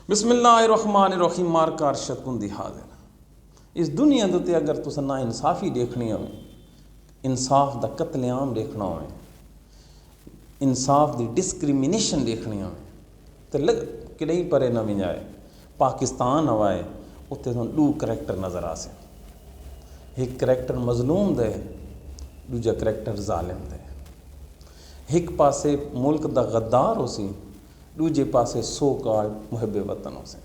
बिस्मिल्लाहिर्रहमानिर्रहीम मार्का अरशद कुंदी हाज़िर। इस दुनिया दे उत्ते अगर तुस ना इंसाफ़ी देखनी हो, इंसाफ दा कतलेआम देखना हो, इंसाफ दी डिस्क्रिमिनेशन देखनी हो, तो लग कि परे न विंजाए पाकिस्तान हवाए उत्ते तुहानूं दो करैक्टर नज़र आ से। एक करैक्टर मजलूम दे, दूजा करैक्टर जालिम दे। एक पासे मुल्क दा गद्दार हो सी, दूजे पासे सो कॉल्ड मुहब्बे वतन हो से।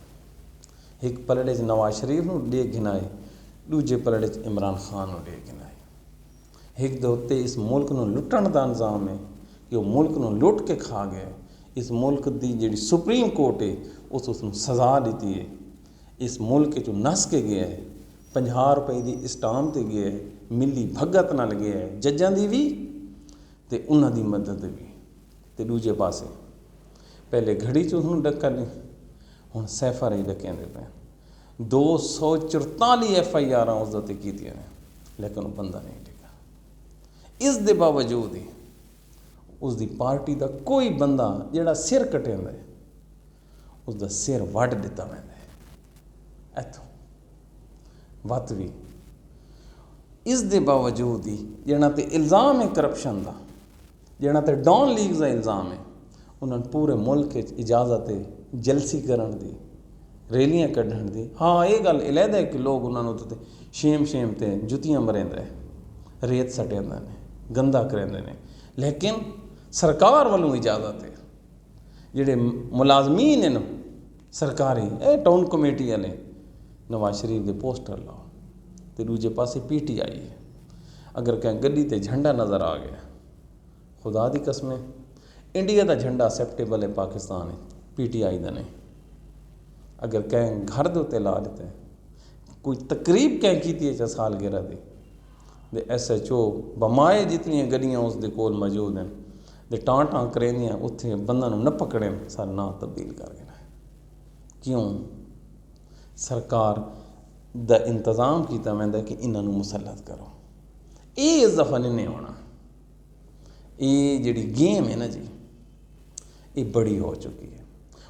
एक पलड़े च नवाज शरीफ नूं ले गिनाए, दूजे पलड़े च इमरान खान नूं ले गिनाए। एक दे उत्ते इस मुल्क नूं लुट्टण दा इंजाम है कि वो मुल्क नूं लुट के खा गया। इस मुल्क दी जिहड़ी सुप्रीम कोर्ट है उसनूं सज़ा दी है। इस मुल्क चों नस के गया है, 50 रुपए की स्टाम ते गया है, मिली भगत नाल गया है, जजां दी भी ते उन्हां दी मदद भी। ते दूजे पासे पहले घड़ी च उसनूं डक्का नहीं, हुण सैफर ही डकेंदे पे। 244 FIR उस दे कीतियां ने, लेकिन वो बंदा नहीं टिका। इस दे बावजूद ही उसकी पार्टी का कोई बंदा जिहड़ा सिर कटेंदा है उसका सिर वड्ढ दिता वैंदा है। इत्थों वत भी इस दे बावजूद ही जिहड़ा ते इल्ज़ाम है करप्शन का, जिहड़ा ते डॉन लीग का इल्ज़ाम है, उन्होंने पूरे मुल्क इजाज़त है जलसी करन दी, रैलियां कढ़ण दी। हाँ, ये गल अलहदा है कि लोग उन्होंने शेम ते जुतियां मरेंदे, रेत सटेंदे ने, गंदा करेंदे ने, लेकिन सरकार वालों इजाज़त है। जिहड़े मुलाजमीन हैं सरकारी टाउन कमेटी वाले नवाज शरीफ के पोस्टर लाओ, तो दूजे पासे PTI है। अगर कहीं गड्डी ते झंडा नज़र आ गया, खुदा दी कसमें इंडिया का झंडा एक्सेप्टेबल है, पाकिस्तान है, PTI का नहीं। अगर कहीं घर के उत्ते ला देते, कोई तकरीब कहीं की है सालगिरह की, तो SHO बमाए जितनी गड्डियाँ उसके कोल मौजूद हैं ते टां करेंदियां उत्थे बंदा न पकड़ें, सारा नाम तब्दील कर देना। क्यों? सरकार दा इंतज़ाम किया वैंदा कि इन्हों मुसलत करो। ये इस दफ़ा नहीं होना। ये जिहड़ी गेम है ना जी, ये बड़ी हो चुकी है।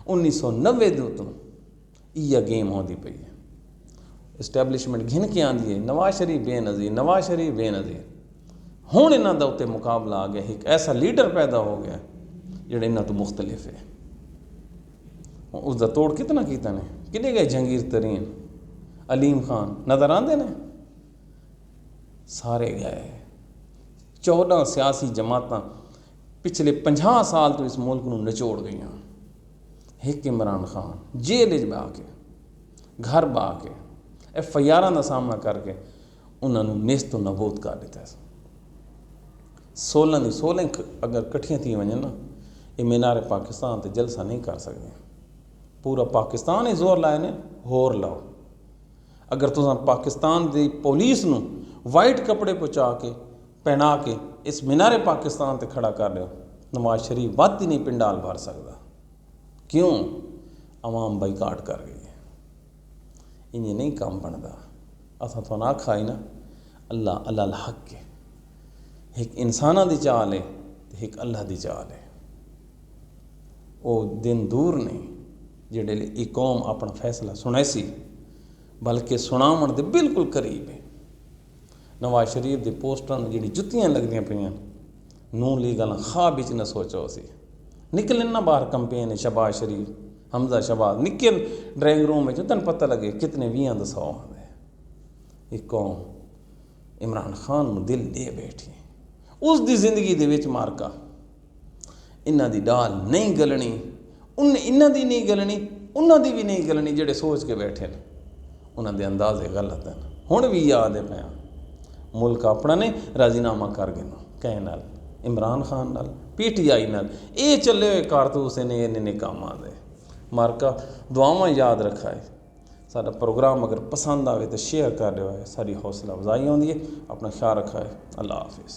1990 के उतों इह गेम होती पई है। इस्टैबलिशमेंट घिन के आँदी है नवाज शरीफ बेनज़ीर, नवाज शरीफ बेनज़ीर। हुण इन्हां दा उत्ते मुकाबला आ गया, एक ऐसा लीडर पैदा हो गया जिहड़ा इन्हां तो मुख्तलिफ है। उसका तोड़ कितना कीता ने, किने गए जहांगीर तरीन, अलीम खान नज़र आते ने, सारे गए। 14 सियासी जमातां पिछले 50 साल तो इस मुल्क नूं निचोड़ गई। एक इमरान खान जेल च बह के, घर बह के, FIR का सामना करके उन्होंने नेस्त तो नबूद कर दिता। 16 की 16 अगर कट्ठियां थी वजन ना, ये मीनार पाकिस्तान ते जलसा नहीं कर सकते। पूरा पाकिस्तान ही जोर लाए ने, होर लाओ। अगर तुम पाकिस्तान की पुलिस नूं वाइट कपड़े पहुँचा के पहना के इस मीनारे पाकिस्तान ते खड़ा कर रहे हो, नवाज शरीफ वत ही नहीं पिंडाल भर सकता। क्यों? आवाम बाइकाट कर गई है। इन्हें नहीं काम बनता। असां तो आखा ही ना, अल्लाह अल्लाह हक के एक इंसाना दी चाल है, एक अल्लाह दी चाल है। वो दिन दूर नहीं जिहड़े एक कौम अपना फैसला सुनैसी, बल्कि सुनावन दे बिल्कुल करीब है। नवाज शरीफ के पोस्टर जिहड़ी जुत्तियां लगदियां पईयां, नून लीग वाला ख्वाब विच न सोचो सी। निकले ना बाहर कंपेन है, शहबाज शरीफ, हमजा शहबाज निके ड्राइंग रूम में तन पता लगे कितने 20 100 आते। एक कौम इमरान खान नूं दिल दे बैठी, उस दी जिंदगी दे विच मार्का इन्हां दी डाल नहीं गलनी, इन्हां दी नहीं गलनी, उन्हां दी भी नहीं गलनी। जिहड़े सोच के बैठे ने उन्हां दे अंदाजे गलत हैं। हुण भी याद है मैं, मुल्क अपना ने राजीनामा कर गए कैं नाल, इमरान खान नाल, PTI नाल। ये चले हुए कारतूस ने इन्ने काम आते। मार्का दुआवां याद रखा है। साਡਾ प्रोग्राम अगर पसंद आए तो शेयर कर दो, सारी हौसला अफजाई होती है। अपना ख्याल रखा है। अल्लाह हाफिज़।